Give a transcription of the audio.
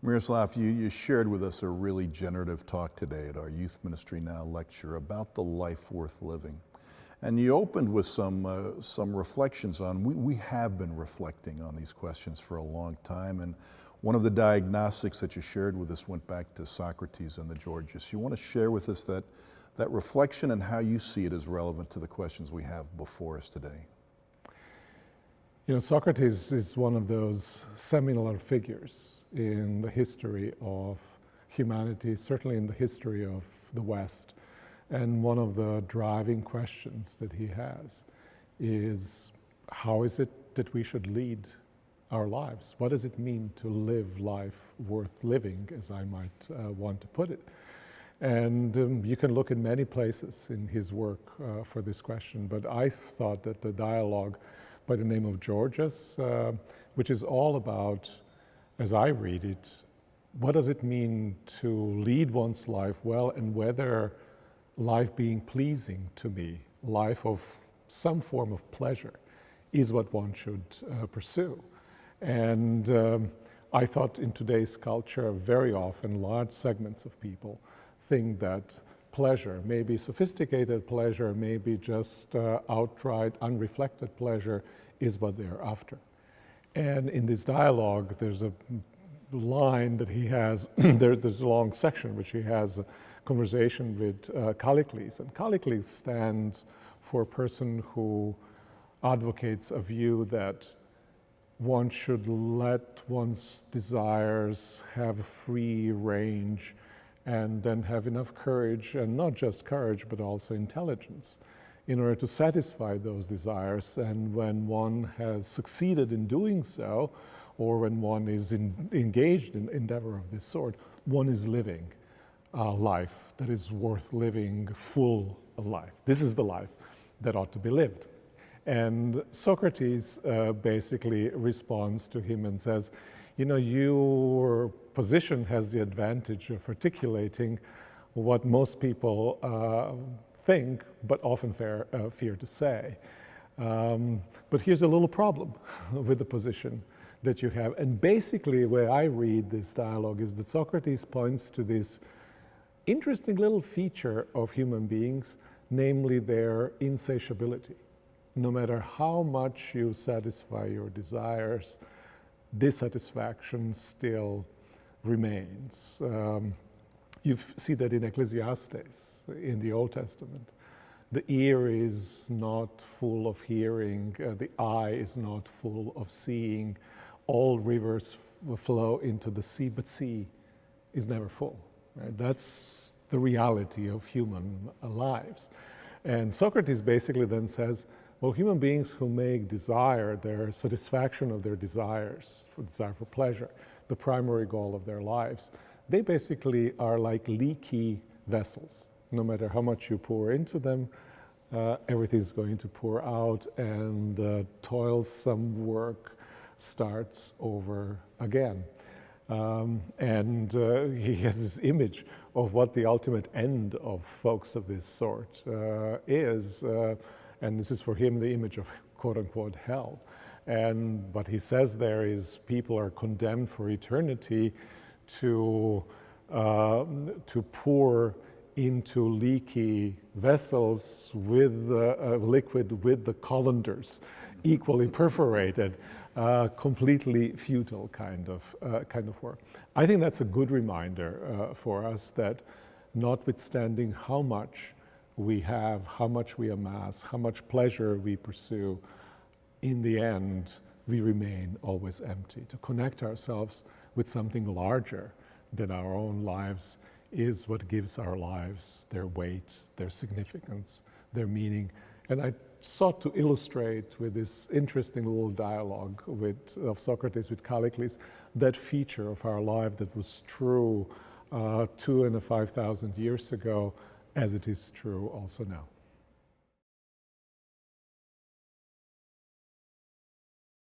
Miroslav, you shared with us a really generative talk today at our Youth Ministry Now lecture about the life worth living. And you opened with some reflections on, we have been reflecting on these questions for a long time, and one of the diagnostics that you shared with us went back to Socrates and the Gorgias. You want to share with us that reflection and how you see it as relevant to the questions we have before us today? You know, Socrates is one of those seminal figures in the history of humanity, certainly in the history of the West. And one of the driving questions that he has is, how is it that we should lead our lives? What does it mean to live life worth living, as I might want to put it? And you can look in many places in his work for this question, but I thought that the dialogue by the name of Gorgias, which is all about, as I read it, what does it mean to lead one's life well, and whether life being pleasing to me, life of some form of pleasure, is what one should pursue. And I thought in today's culture, very often large segments of people think that pleasure, maybe sophisticated pleasure, maybe just outright unreflected pleasure, is what they're after. And in this dialogue, there's a line that he has, there's a long section which he has a conversation with Callicles. And Callicles stands for a person who advocates a view that one should let one's desires have a free range and then have enough courage, and not just courage, but also intelligence, in order to satisfy those desires. And when one has succeeded in doing so, or when one is engaged in endeavor of this sort, one is living a life that is worth living, full of life. This is the life that ought to be lived. And Socrates basically responds to him and says, you know, your position has the advantage of articulating what most people think, but often fear to say. But here's a little problem with the position that you have. And basically, where I read this dialogue is that Socrates points to this interesting little feature of human beings, namely their insatiability. No matter how much you satisfy your desires, dissatisfaction still remains. You see that in Ecclesiastes, in the Old Testament. The ear is not full of hearing, the eye is not full of seeing. All rivers flow into the sea, but sea is never full. Right? That's the reality of human lives. And Socrates basically then says, well, human beings who make desire, their satisfaction of their desires, for desire for pleasure, the primary goal of their lives, they basically are like leaky vessels. No matter how much you pour into them, everything is going to pour out, and the toilsome work starts over again. And he has this image of what the ultimate end of folks of this sort is, and this is for him the image of quote-unquote hell. And what he says there is people are condemned for eternity to pour into leaky vessels with liquid with the colanders equally perforated, completely futile kind of work. I think that's a good reminder for us that notwithstanding how much we have, how much we amass, how much pleasure we pursue, in the end, we remain always empty. To connect ourselves with something larger than our own lives is what gives our lives their weight, their significance, their meaning. And I sought to illustrate with this interesting little dialogue of Socrates with Callicles that feature of our life that was true 2,500 years ago, as it is true also now.